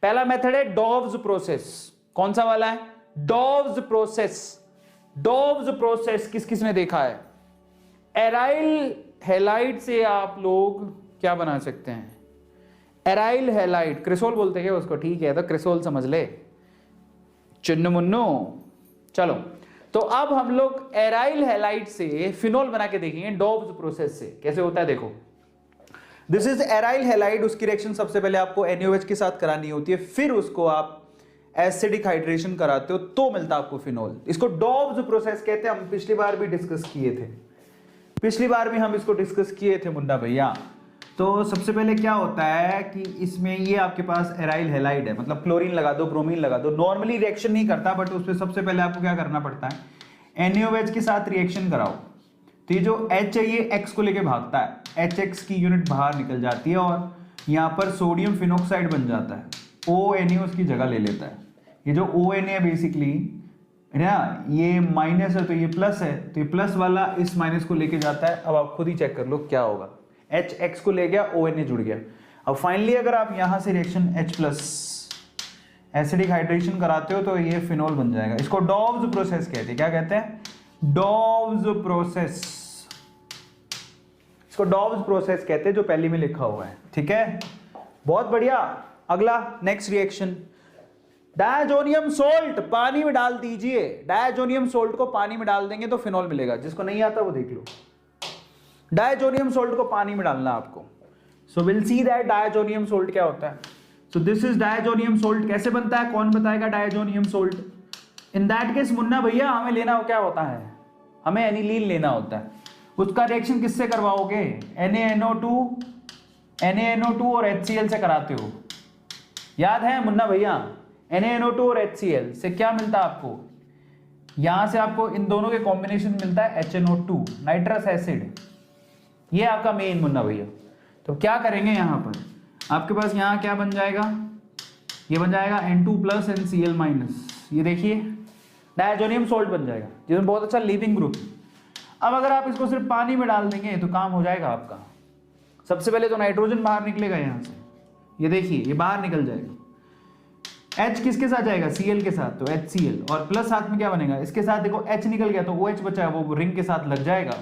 पहला मेथड है डॉव्स प्रोसेस। कौन सा वाला है? डॉव्स प्रोसेस। डॉव्स प्रोसेस किस किस ने देखा है? एराइल हैलाइड से आप लोग क्या बना सकते हैं? एराइल हैलाइड, क्रिसोल बोलते हैं उसको, ठीक है, तो क्रिसोल समझ ले, चुन्नू मुन्नू। चलो, तो अब हम लोग एराइल हैलाइड से फिनोल बना के देखेंगे डॉव्स प्रोसेस से। कैसे होता है देखो, दिस इज एराइल हैलाइड। उसकी रिएक्शन सबसे पहले आपको NaOH के साथ करानी होती है, फिर उसको आप एसिडिक हाइड्रेशन कराते हो तो मिलता है आपको फिनोल। इसको डॉव्स प्रोसेस कहते हैं। हम पिछली बार भी डिस्कस किए थे, पिछली बार भी हम इसको डिस्कस किए थे मुन्ना भैया। तो सबसे पहले क्या होता है कि इसमें ये आपके पास एराइल हैलाइड है, मतलब क्लोरीन लगा दो, ब्रोमीन लगा दो। नॉर्मली रिएक्शन नहीं करता, बट उसमें सबसे पहले आपको क्या करना पड़ता है, NaOH के साथ रिएक्शन कराओ। तो ये जो H है ये X को लेके भागता है, HX की यूनिट बाहर निकल जाती है और यहाँ पर सोडियम फिनोक्साइड बन जाता है, ONa उसकी जगह ले लेता है। ये जो ONa है बेसिकली है ना, ये माइनस है तो ये प्लस है, तो ये प्लस वाला इस माइनस को लेके जाता है। अब आप खुद ही चेक कर लो क्या होगा, HX को ले गया, ONa जुड़ गया। अब फाइनली अगर आप यहां से रिएक्शन H+ एसिडिक हाइड्रेशन कराते हो तो ये फिनोल बन जाएगा। इसको डॉव्स प्रोसेस कहते हैं। क्या कहते हैं? डॉव्स प्रोसेस। इसको डॉव्स प्रोसेस कहते हैं, जो पहली में लिखा हुआ है, ठीक है, बहुत बढ़िया। अगला नेक्स्ट रिएक्शन, डायजोनियम सोल्ट पानी में डाल दीजिए। डायजोनियम सोल्ट को पानी में डाल देंगे तो फिनोल मिलेगा। जिसको नहीं आता वो देख लो। डायजोनियम सोल्ट को पानी में डालना आपको। So will see that diazonium salt क्या होता है। So this is diazonium salt. कैसे बनता है, कौन बताएगा diazonium salt? In that case Munna भैया हमें लेना क्या होता है, हमें एनिलीन लेना होता है। उसका रिएक्शन किससे करवाओगे? NaNO2 और HCl से कराते हो, याद है मुन्ना भैया? NaNO2 और HCl से क्या मिलता है आपको? यहां से आपको इन दोनों के कॉम्बिनेशन मिलता है HNO2, नाइट्रस एसिड। ये आपका मेन मुन्ना भैया। तो क्या करेंगे यहां पर, आपके पास यहां क्या बन जाएगा, ये बन जाएगा N2+ NCl-। ये देखिए डायजोनियम सोल्ट बन जाएगा, जिसमें बहुत अच्छा लीविंग ग्रुप। अब अगर आप इसको सिर्फ पानी में डाल देंगे तो काम हो जाएगा आपका। सबसे पहले तो नाइट्रोजन बाहर निकलेगा यहां से, ये देखिए ये बाहर निकल जाएगा। H किसके साथ जाएगा? Cl के साथ, तो HCl। और प्लस साथ में क्या बनेगा, इसके साथ देखो H निकल गया तो OH बचा है, वो रिंग के साथ लग जाएगा।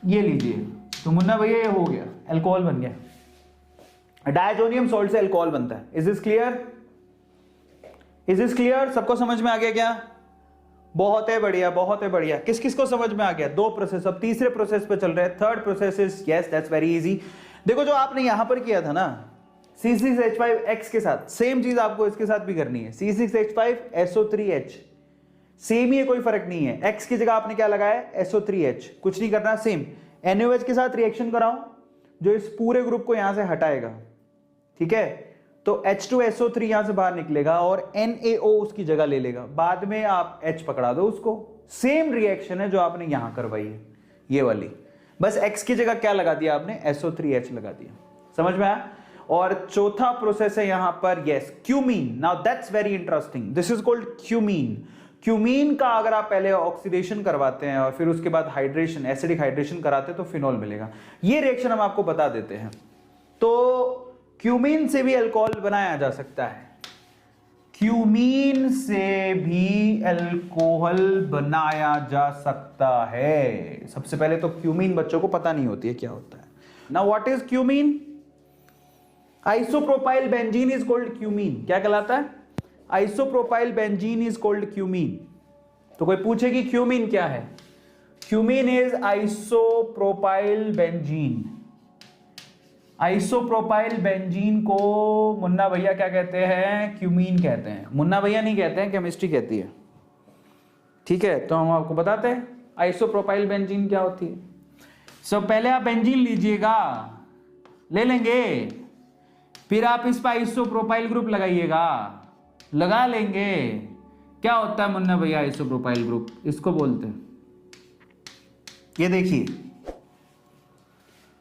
ये लीजिए, तो मुन्ना भैया ये हो गया, अल्कोहल बन गया। डायजोनियम सोल्ट से अल्कोहल बनता है। Is this clear? Is this clear? सबको समझ में आ गया क्या? बहुत है बढ़िया, बहुत है बढ़िया। किस किस को समझ में आ गया? 2 प्रोसेस। अब तीसरे प्रोसेस पे चल रहे हैं। Third process is, yes that's very easy. देखो जो आपने यहां पर किया था ना C6H5X के साथ, सेम चीज आपको इसके साथ भी करनी है। C6H5SO3H, सेम ही है, कोई फर्क नहीं है। X की जगह आपने क्या लगाया? SO3H। कुछ नहीं करना, सेम NaOH के साथ रिएक्शन कराओ जो इस पूरे ग्रुप को यहां से हटाएगा, ठीक है। तो H2SO3 यहां से बाहर निकलेगा और NaO उसकी जगह ले लेगा। बाद में आप H पकड़ा दो उसको। सेम रिएक्शन है जो आपने यहां करवाई है, ये वाली, बस X की जगह क्या लगा दिया आपने? SO3H लगा दिया। समझ में आया? और चौथा प्रोसेस है यहां पर, yes, cumene. Now that's very interesting, this is called cumene. Cumene का अगर आप पहले ऑक्सीडेशन करवाते हैं और फिर उसके बाद हाइड्रेशन, एसिडिक हाइड्रेशन कराते हैं तो फिनोल मिलेगा। ये रिएक्शन हम आपको बता देते हैं। तो क्यूमीन से भी अल्कोहल बनाया जा सकता है। क्यूमीन से भी अल्कोहल बनाया जा सकता है। सबसे पहले तो क्यूमीन बच्चों को पता नहीं होती है क्या होता है। Now what is cumene? Isopropyl benzene is called cumene. क्या कहलाता है? Isopropyl benzene is called cumene. तो कोई पूछे कि क्यूमीन क्या है? Cumene is isopropyl benzene. Isopropyl benzene को मुन्ना भैया क्या कहते हैं? क्यूमीन कहते हैं। मुन्ना भैया नहीं कहते हैं, केमिस्ट्री कहती है, ठीक है। तो हम आपको बताते हैं आइसोप्रोपाइल बेंजीन क्या होती है। सो पहले आप बेंजीन लीजिएगा, ले लेंगे, फिर आप इस पर आइसोप्रोपाइल ग्रुप लगाइएगा, लगा लेंगे। क्या होता है मुन्ना भैया आइसोप्रोपाइल ग्रुप? इसको बोलते हैं, ये देखिए,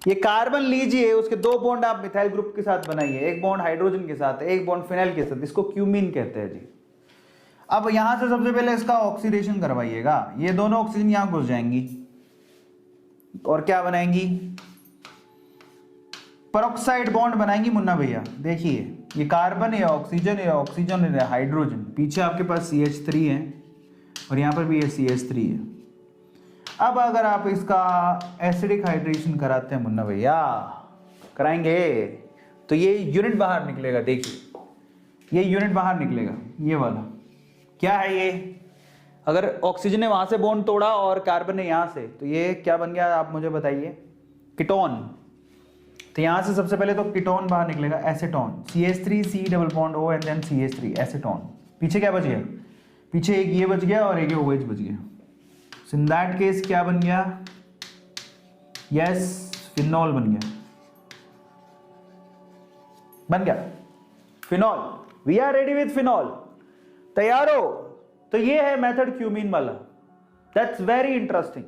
ये कार्बन लीजिए, उसके 2 बॉन्ड आप मिथाइल ग्रुप के साथ बनाइए, एक बॉन्ड हाइड्रोजन के साथ, एक बॉन्ड फिनाइल के साथ, इसको क्यूमीन कहते हैं जी। अब यहां से सबसे पहले इसका ऑक्सीडेशन करवाइएगा। ये दोनों ऑक्सीजन यहां घुस जाएंगी और क्या बनाएंगी? पेरोक्साइड बॉन्ड बनाएंगी मुन्ना भैया। देखिए ये कार्बन है, ऑक्सीजन है, ऑक्सीजन है, हाइड्रोजन, पीछे आपके पास CH3 है और यहाँ पर भी ये CH3 है। अब अगर आप इसका एसिडिक हाइड्रेशन कराते हैं मुन्ना भैया, कराएंगे, तो ये यूनिट बाहर निकलेगा। देखिए ये यूनिट बाहर निकलेगा, ये वाला क्या है ये, अगर ऑक्सीजन ने वहां से बॉन्ड तोड़ा और कार्बन ने यहां से, तो ये क्या बन गया आप मुझे बताइए, कीटोन। तो यहां से सबसे पहले तो कीटोन बाहर निकलेगा, acetone, CH3 C double bond O and then CH3 acetone. पीछे क्या बच गया, पीछे एक ये बच गया और एक OH बच गया। सो इन दैट केस क्या बन गया, यस फिनॉल बन गया, बन गया phenol. We are ready with phenol, तैयार हो। तो ये है मेथड क्यूमीन वाला, दैट्स वेरी इंटरेस्टिंग।